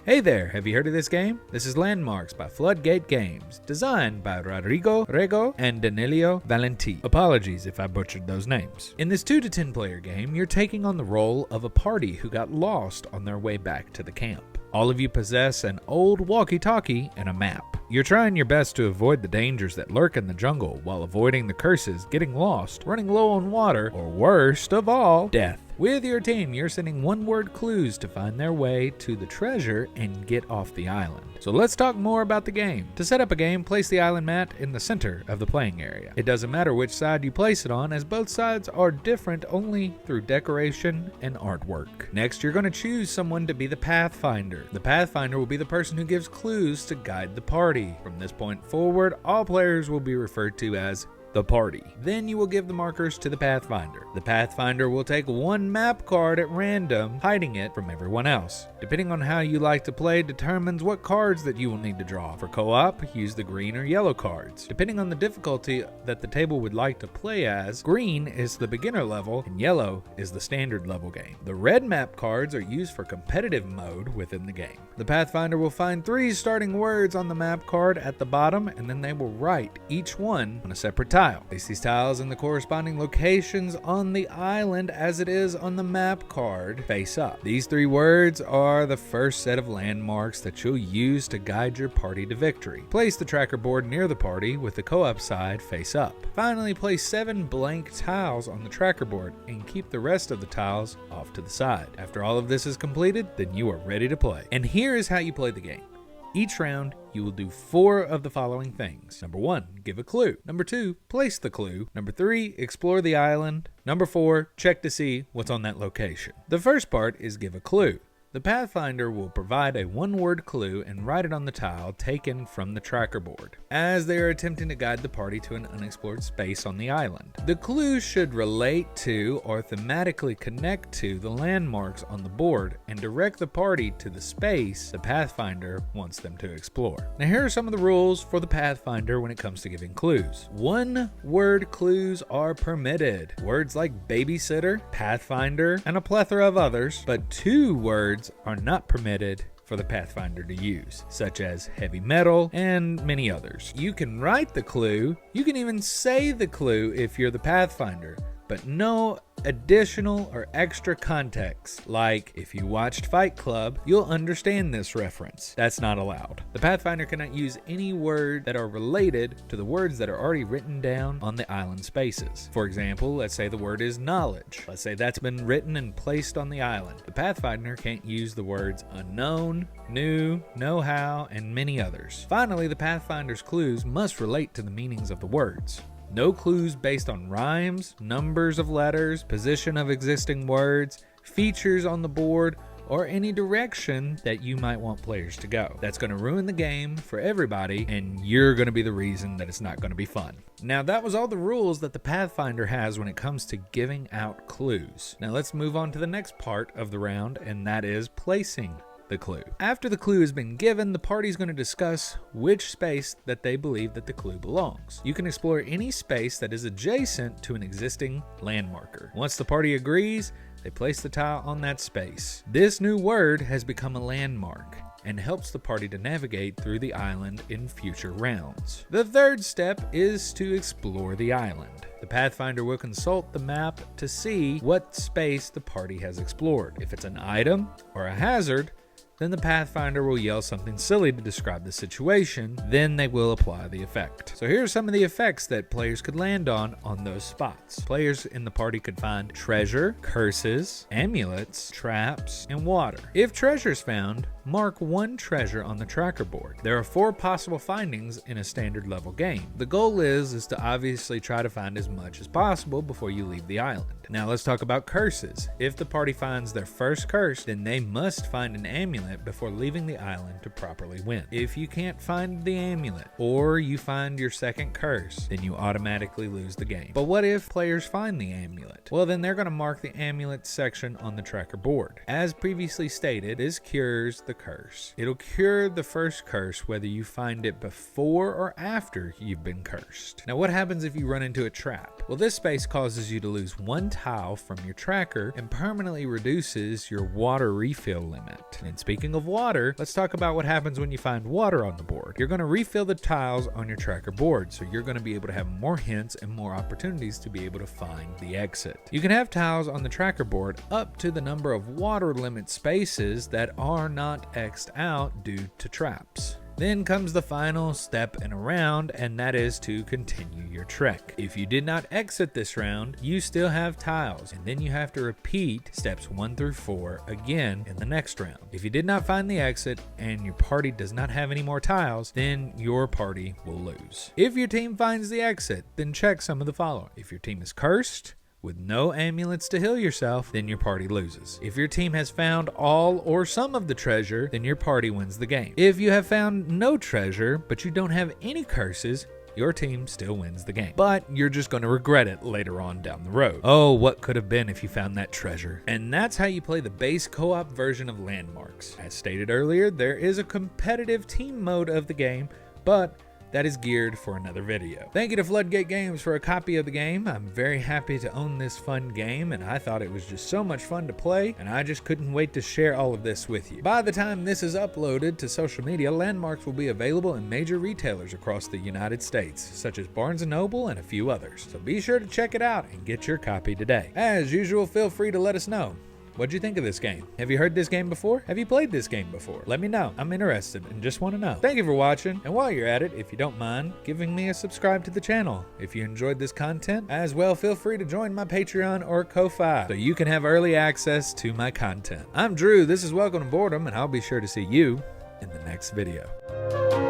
Hey there, have you heard of this game? This is Landmarks by Floodgate Games, designed by Rodrigo Rego and Danilo Valenti. Apologies if I butchered those names. In this 2 to 10 player game, you're taking on the role of a party who got lost on their way back to the camp. All of you possess an old walkie-talkie and a map. You're trying your best to avoid the dangers that lurk in the jungle while avoiding the curses, getting lost, running low on water, or worst of all, death. With your team, you're sending one-word clues to find their way to the treasure and get off the island. So let's talk more about the game. To set up a game, place the island mat in the center of the playing area. It doesn't matter which side you place it on, as both sides are different only through decoration and artwork. Next, you're going to choose someone to be the Pathfinder. The Pathfinder will be the person who gives clues to guide the party. From this point forward, all players will be referred to as the party. Then you will give the markers to the Pathfinder. The Pathfinder will take one map card at random, hiding it from everyone else. Depending on how you like to play determines what cards that you will need to draw. For co-op, use the green or yellow cards. Depending on the difficulty that the table would like to play as, green is the beginner level and yellow is the standard level game. The red map cards are used for competitive mode within the game. The Pathfinder will find 3 starting words on the map card at the bottom, and then they will write each one on a separate tile. Place these tiles in the corresponding locations on the island as it is on the map card face up. These 3 words are the first set of landmarks that you'll use to guide your party to victory. Place the tracker board near the party with the co-op side face up. Finally, place 7 blank tiles on the tracker board and keep the rest of the tiles off to the side. After all of this is completed, then you are ready to play. And here is how you play the game. Each round, you will do 4 of the following things. Number 1, give a clue. Number 2, place the clue. Number 3, explore the island. Number 4, check to see what's on that location. The first part is give a clue. The Pathfinder will provide a one-word clue and write it on the tile taken from the tracker board, as they are attempting to guide the party to an unexplored space on the island. The clue should relate to or thematically connect to the landmarks on the board and direct the party to the space the Pathfinder wants them to explore. Now here are some of the rules for the Pathfinder when it comes to giving clues. One-word clues are permitted. Words like babysitter, Pathfinder, and a plethora of others, but 2 words are not permitted for the Pathfinder to use, such as heavy metal and many others. You can write the clue, you can even say the clue if you're the Pathfinder, but no additional or extra context, like if you watched Fight Club, you'll understand this reference. That's not allowed. The Pathfinder cannot use any word that are related to the words that are already written down on the island spaces. For example, let's say the word is knowledge. Let's say that's been written and placed on the island. The Pathfinder can't use the words unknown, new, know-how, and many others. Finally, the Pathfinder's clues must relate to the meanings of the words. No clues based on rhymes, numbers of letters, position of existing words, features on the board, or any direction that you might want players to go. That's going to ruin the game for everybody, and you're going to be the reason that it's not going to be fun. Now, that was all the rules that the Pathfinder has when it comes to giving out clues. Now, let's move on to the next part of the round, and that is placing the clue. After the clue has been given, the party's going to discuss which space that they believe that the clue belongs. You can explore any space that is adjacent to an existing landmarker. Once the party agrees, they place the tile on that space. This new word has become a landmark and helps the party to navigate through the island in future rounds. The third step is to explore the island. The Pathfinder will consult the map to see what space the party has explored. If it's an item or a hazard, then the Pathfinder will yell something silly to describe the situation, then they will apply the effect. So here are some of the effects that players could land on those spots. Players in the party could find treasure, curses, amulets, traps, and water. If treasure is found, mark 1 treasure on the tracker board. There are 4 possible findings in a standard level game. The goal is to obviously try to find as much as possible before you leave the island. Now let's talk about curses. If the party finds their first curse, then they must find an amulet amulet before leaving the island to properly win. If you can't find the amulet, or you find your second curse, then you automatically lose the game. But what if players find the amulet? Well, then they're going to mark the amulet section on the tracker board. As previously stated, this cures the curse. It'll cure the first curse whether you find it before or after you've been cursed. Now, what happens if you run into a trap? Well, this space causes you to lose one tile from your tracker and permanently reduces your water refill limit. And speaking of water, let's talk about what happens when you find water on the board. You're going to refill the tiles on your tracker board, so you're going to be able to have more hints and more opportunities to be able to find the exit. You can have tiles on the tracker board up to the number of water limit spaces that are not X'd out due to traps. Then comes the final step in a round, and that is to continue your trek. If you did not exit this round, you still have tiles, and then you have to repeat steps 1 through 4 again in the next round. If you did not find the exit and your party does not have any more tiles, then your party will lose. If your team finds the exit, then check some of the following. If your team is cursed, with no amulets to heal yourself, then your party loses. If your team has found all or some of the treasure, then your party wins the game. If you have found no treasure, but you don't have any curses, your team still wins the game. But you're just going to regret it later on down the road. Oh, what could have been if you found that treasure? And that's how you play the base co-op version of Landmarks. As stated earlier, there is a competitive team mode of the game, but that is geared for another video. Thank you to Floodgate Games for a copy of the game. I'm very happy to own this fun game, and I thought it was just so much fun to play, and I just couldn't wait to share all of this with you. By the time this is uploaded to social media, Landmarks will be available in major retailers across the United States, such as Barnes & Noble and a few others. So be sure to check it out and get your copy today. As usual, feel free to let us know. What'd you think of this game? Have you heard this game before? Have you played this game before? Let me know. I'm interested and just want to know. Thank you for watching, and while you're at it, if you don't mind, giving me a subscribe to the channel. If you enjoyed this content, as well, feel free to join my Patreon or Ko-Fi so you can have early access to my content. I'm Drew, this is Welcome to Boredom, and I'll be sure to see you in the next video.